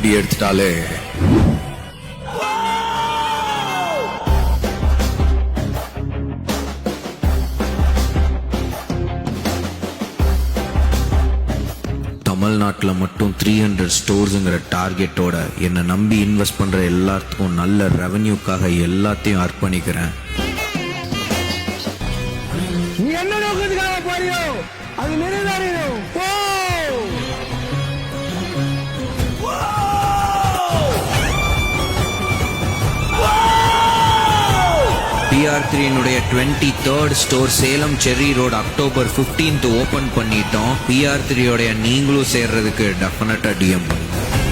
அடி எடுத்துட்டாலே தமிழ்நாட்டில் மட்டும் 300 ஸ்டோர்ஸுங்கிற டார்கெட்டோட என்னை நம்பி இன்வெஸ்ட் பண்ற எல்லாத்துக்கும் நல்ல ரெவன்யூக்காக எல்லாத்தையும் அர்ப்பணிக்கிறேன். நீ என்ன நோக்கத்துக்காக போறியோ அது நிறைவேறும். PR3 23rd store Salem cherry road October 15th open பண்ணிட்டோம். PR3 நீங்களும் சேர்றதுக்கு டெஃபினட்டா DM பண்ணுங்க.